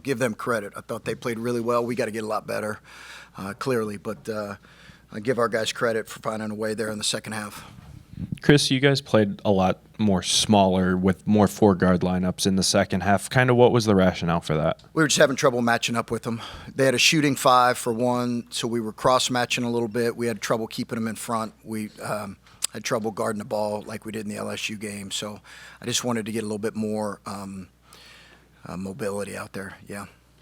give them credit. I thought they played really well. We got to get a lot better, clearly. But I give our guys credit for finding a way there in the second half. Chris, you guys played a lot more smaller with more four-guard lineups in the second half. Kind of what was the rationale for that? We were just having trouble matching up with them. They had a shooting 5 for one, so we were cross-matching a little bit. We had trouble keeping them in front. We had trouble guarding the ball like we did in the LSU game. So I just wanted to get a little bit more mobility out there,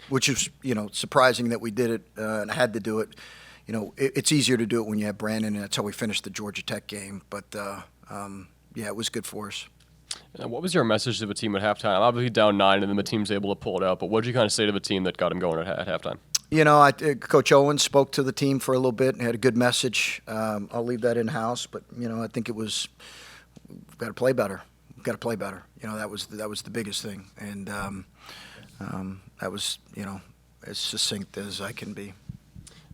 which is, surprising that we did it and had to do it. It's easier to do it when you have Brandon, and that's how we finished the Georgia Tech game. But, it was good for us. And what was your message to the team at halftime? Obviously down 9, and then the team's able to pull it out. But what did you kind of say to the team that got him going at halftime? Coach Owen spoke to the team for a little bit and had a good message. I'll leave that in-house. But, I think it was we've got to play better. We've got to play better. That was the biggest thing. And that was, as succinct as I can be.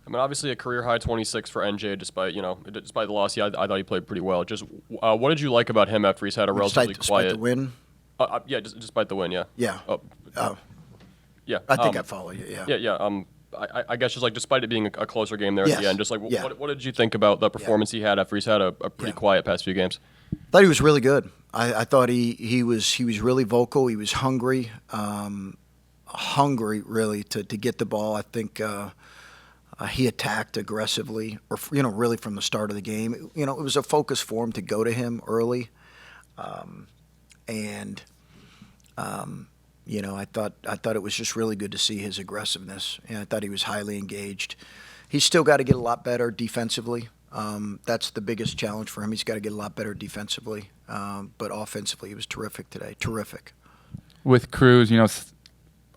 I mean, obviously a career-high 26 for NJ, despite the loss. I thought he played pretty well. Just what did you like about him after he's had a relatively quiet? Despite the win? Despite the win, yeah. Yeah. Yeah. I think I follow you, yeah. Yeah. I guess just despite it being a closer game there at the end, what did you think about the performance he had after he's had a pretty quiet past few games? I thought he was really good. I thought he was really vocal. He was hungry, really to get the ball. I think he attacked aggressively, or really from the start of the game. It was a focus for him to go to him early, I thought it was just really good to see his aggressiveness, and I thought he was highly engaged. He's still got to get a lot better defensively. That's the biggest challenge for him. He's got to get a lot better defensively, but offensively he was terrific today. Terrific. With Cruz,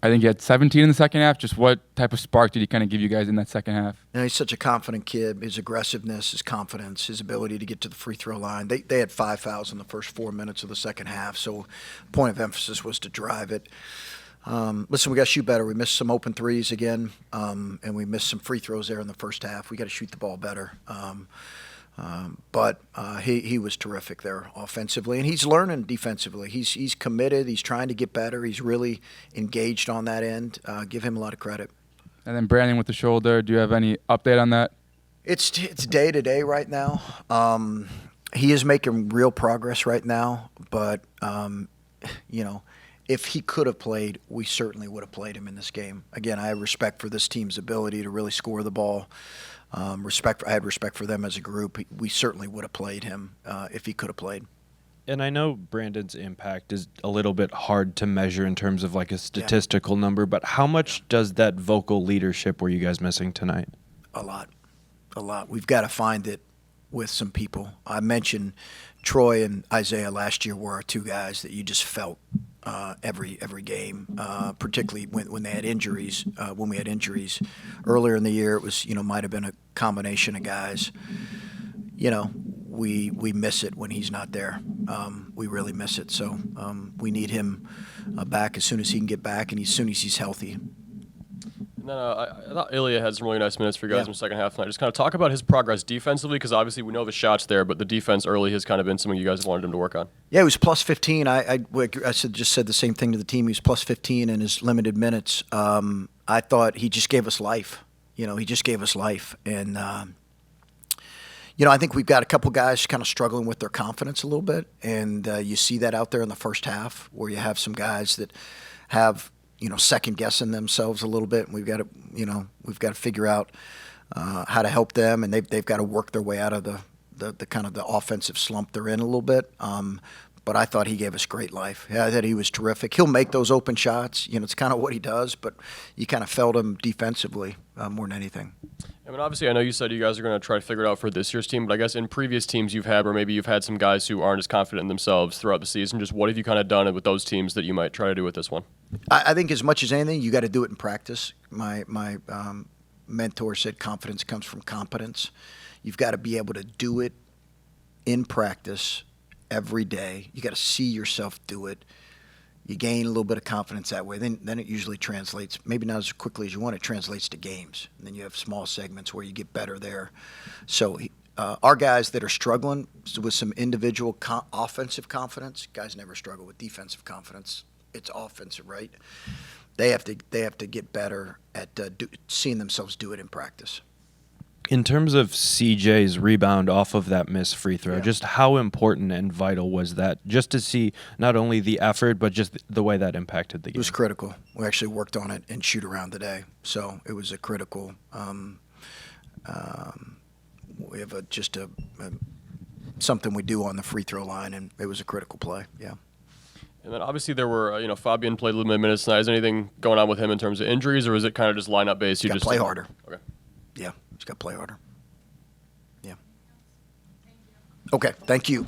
I think he had 17 in the second half. Just what type of spark did he kind of give you guys in that second half? He's such a confident kid. His aggressiveness, his confidence, his ability to get to the free throw line. They had 5 fouls in the first 4 minutes of the second half, so point of emphasis was to drive it. Listen, we got to shoot better. We missed some open threes again, and we missed some free throws there in the first half. We got to shoot the ball better. But he was terrific there offensively, and he's learning defensively. He's committed. He's trying to get better. He's really engaged on that end. Give him a lot of credit. And then Brandon with the shoulder. Do you have any update on that? It's day to day right now. He is making real progress right now, but if he could have played, we certainly would have played him in this game. Again, I have respect for this team's ability to really score the ball. I had respect for them as a group. We certainly would have played him if he could have played. And I know Brandon's impact is a little bit hard to measure in terms of like a statistical number, but how much does that vocal leadership were you guys missing tonight? A lot. We've got to find it with some people. I mentioned Troy and Isaiah last year were our 2 guys that you just felt every game, particularly when they had injuries. When we had injuries earlier in the year, it was might have been a combination of guys. We miss it when he's not there. We really miss it. So we need him back as soon as he can get back, and as soon as he's healthy. And then I thought Ilya had some really nice minutes for you guys in the second half tonight. Just kind of talk about his progress defensively, because obviously we know the shots there, but the defense early has kind of been something you guys wanted him to work on. Yeah, he was plus 15. I said the same thing to the team. He was plus 15 in his limited minutes. I thought he just gave us life. He just gave us life. And, I think we've got a couple guys kind of struggling with their confidence a little bit. And you see that out there in the first half, where you have some guys that have – second guessing themselves a little bit, and we've got to figure out how to help them, and they've got to work their way out of the kind of the offensive slump they're in a little bit. But I thought he gave us great life. Yeah, I thought he was terrific. He'll make those open shots. It's kind of what he does, but you kind of felt him defensively more than anything. I mean, obviously, I know you said you guys are going to try to figure it out for this year's team, but I guess in previous teams you've had, or maybe you've had some guys who aren't as confident in themselves throughout the season, just what have you kind of done with those teams that you might try to do with this one? I think as much as anything, you got to do it in practice. My mentor said confidence comes from competence. You've got to be able to do it in practice every day. You got to see yourself do it. You gain a little bit of confidence that way. Then it usually translates, maybe not as quickly as you want, it translates to games. And then you have small segments where you get better there. So our guys that are struggling with some individual offensive confidence, guys never struggle with defensive confidence. It's offensive, right? they have to get better at seeing themselves do it in practice. In terms of CJ's rebound off of that missed free throw, Yeah. just how important and vital was that? Just to see not only the effort, but just the way that impacted the It game. was critical. We actually worked on it in shoot around today, so it was a critical. We have something we do on the free throw line, and it was a critical play. Yeah. And then obviously there were, Fabian played limited minutes tonight. Is anything going on with him in terms of injuries, or is it kind of just lineup based? He's got to play harder. Okay. Yeah, he's got to play harder. Yeah. Okay, thank you.